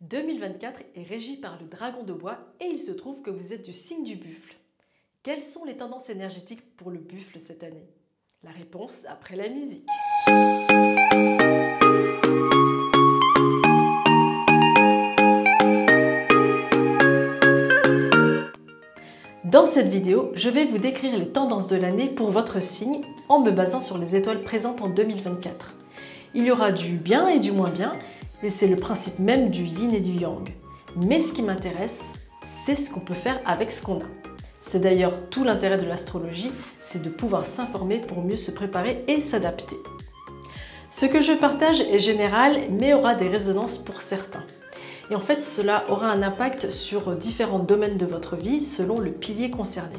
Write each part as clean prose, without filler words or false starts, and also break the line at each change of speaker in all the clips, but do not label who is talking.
2024 est régi par le dragon de bois et il se trouve que vous êtes du signe du buffle. Quelles sont les tendances énergétiques pour le buffle cette année? La réponse après la musique. Dans cette vidéo, je vais vous décrire les tendances de l'année pour votre signe en me basant sur les étoiles présentes en 2024. Il y aura du bien et du moins bien, et c'est le principe même du yin et du yang. Mais ce qui m'intéresse, c'est ce qu'on peut faire avec ce qu'on a. C'est d'ailleurs tout l'intérêt de l'astrologie, c'est de pouvoir s'informer pour mieux se préparer et s'adapter. Ce que je partage est général, mais aura des résonances pour certains. Et en fait, cela aura un impact sur différents domaines de votre vie selon le pilier concerné.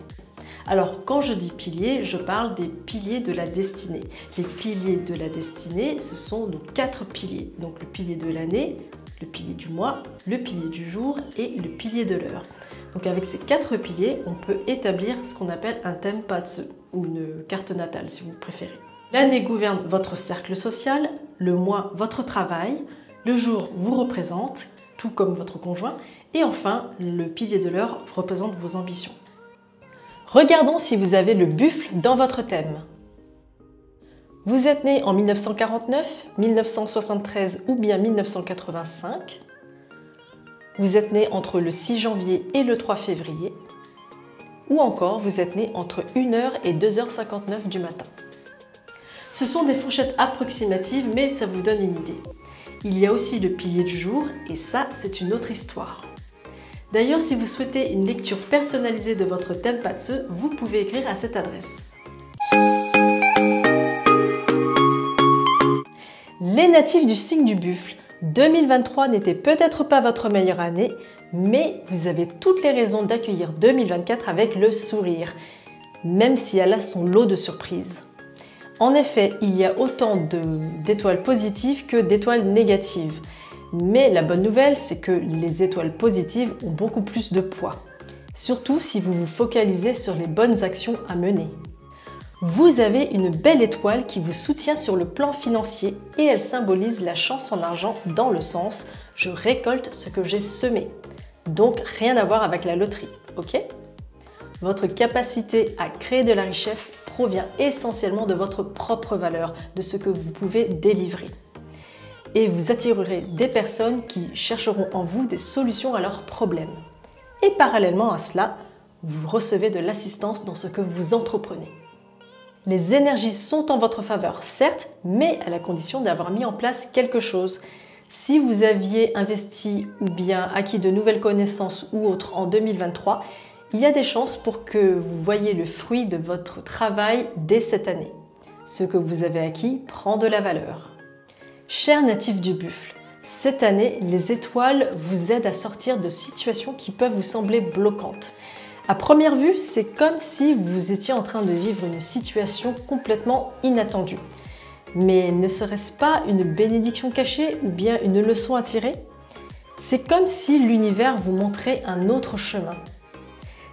Alors, quand je dis piliers, je parle des piliers de la destinée. Les piliers de la destinée, ce sont nos 4 piliers. Donc le pilier de l'année, le pilier du mois, le pilier du jour et le pilier de l'heure. Donc avec ces 4 piliers, on peut établir ce qu'on appelle un Tenpatsu, ou une carte natale si vous préférez. L'année gouverne votre cercle social, le mois votre travail, le jour vous représente, tout comme votre conjoint, et enfin le pilier de l'heure représente vos ambitions. Regardons si vous avez le buffle dans votre thème. Vous êtes né en 1949, 1973 ou bien 1985. Vous êtes né entre le 6 janvier et le 3 février. Ou encore, vous êtes né entre 1h et 2h59 du matin. Ce sont des fourchettes approximatives, mais ça vous donne une idée. Il y a aussi le pilier du jour, et ça, c'est une autre histoire. D'ailleurs, si vous souhaitez une lecture personnalisée de votre Tenpatsu, vous pouvez écrire à cette adresse. Les natifs du signe du buffle, 2023 n'était peut-être pas votre meilleure année, mais vous avez toutes les raisons d'accueillir 2024 avec le sourire, même si elle a son lot de surprises. En effet, il y a autant d'étoiles positives que d'étoiles négatives. Mais la bonne nouvelle, c'est que les étoiles positives ont beaucoup plus de poids. Surtout si vous vous focalisez sur les bonnes actions à mener. Vous avez une belle étoile qui vous soutient sur le plan financier et elle symbolise la chance en argent dans le sens « je récolte ce que j'ai semé ». Donc rien à voir avec la loterie, ok? Votre capacité à créer de la richesse provient essentiellement de votre propre valeur, de ce que vous pouvez délivrer. Et vous attirerez des personnes qui chercheront en vous des solutions à leurs problèmes. Et parallèlement à cela, vous recevez de l'assistance dans ce que vous entreprenez. Les énergies sont en votre faveur, certes, mais à la condition d'avoir mis en place quelque chose. Si vous aviez investi ou bien acquis de nouvelles connaissances ou autres en 2023, il y a des chances pour que vous voyiez le fruit de votre travail dès cette année. Ce que vous avez acquis prend de la valeur. Chers natifs du buffle, cette année, les étoiles vous aident à sortir de situations qui peuvent vous sembler bloquantes. À première vue, c'est comme si vous étiez en train de vivre une situation complètement inattendue. Mais ne serait-ce pas une bénédiction cachée ou bien une leçon à tirer? C'est comme si l'univers vous montrait un autre chemin.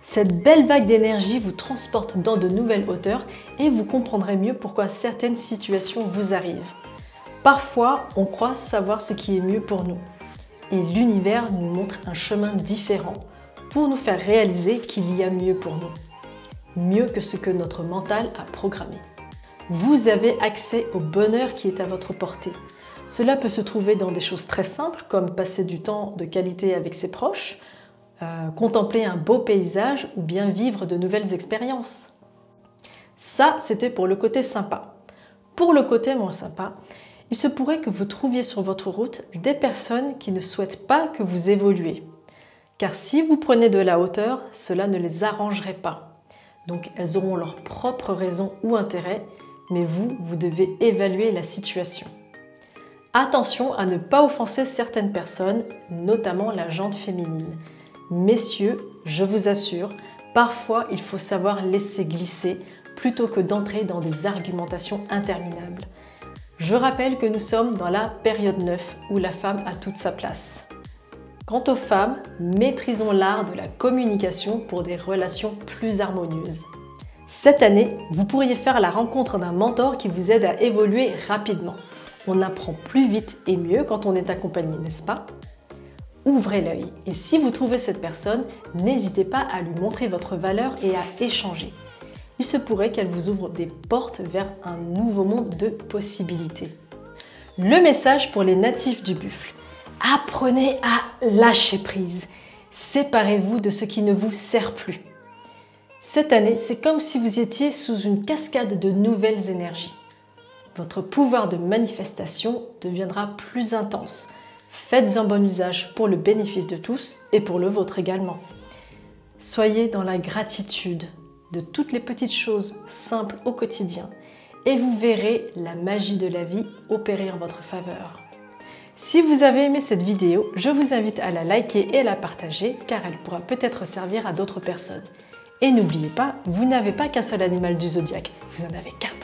Cette belle vague d'énergie vous transporte dans de nouvelles hauteurs et vous comprendrez mieux pourquoi certaines situations vous arrivent. Parfois, on croit savoir ce qui est mieux pour nous. Et l'univers nous montre un chemin différent pour nous faire réaliser qu'il y a mieux pour nous. Mieux que ce que notre mental a programmé. Vous avez accès au bonheur qui est à votre portée. Cela peut se trouver dans des choses très simples comme passer du temps de qualité avec ses proches, contempler un beau paysage ou bien vivre de nouvelles expériences. Ça, c'était pour le côté sympa. Pour le côté moins sympa, il se pourrait que vous trouviez sur votre route des personnes qui ne souhaitent pas que vous évoluiez. Car si vous prenez de la hauteur, cela ne les arrangerait pas. Donc elles auront leurs propres raisons ou intérêts, mais vous devez évaluer la situation. Attention à ne pas offenser certaines personnes, notamment la gente féminine. Messieurs, je vous assure, parfois il faut savoir laisser glisser plutôt que d'entrer dans des argumentations interminables. Je rappelle que nous sommes dans la période 9 où la femme a toute sa place. Quant aux femmes, maîtrisons l'art de la communication pour des relations plus harmonieuses. Cette année, vous pourriez faire la rencontre d'un mentor qui vous aide à évoluer rapidement. On apprend plus vite et mieux quand on est accompagné, n'est-ce pas? ouvrez l'œil. Et si vous trouvez cette personne, n'hésitez pas à lui montrer votre valeur et à échanger. Il se pourrait qu'elle vous ouvre des portes vers un nouveau monde de possibilités. Le message pour les natifs du buffle. Apprenez à lâcher prise. Séparez-vous de ce qui ne vous sert plus. Cette année, c'est comme si vous étiez sous une cascade de nouvelles énergies. Votre pouvoir de manifestation deviendra plus intense. Faites-en bon usage pour le bénéfice de tous et pour le vôtre également. Soyez dans la gratitude de toutes les petites choses simples au quotidien et vous verrez la magie de la vie opérer en votre faveur. Si vous avez aimé cette vidéo, je vous invite à la liker et à la partager car elle pourra peut-être servir à d'autres personnes. Et n'oubliez pas, vous n'avez pas qu'un seul animal du zodiaque, vous en avez 4.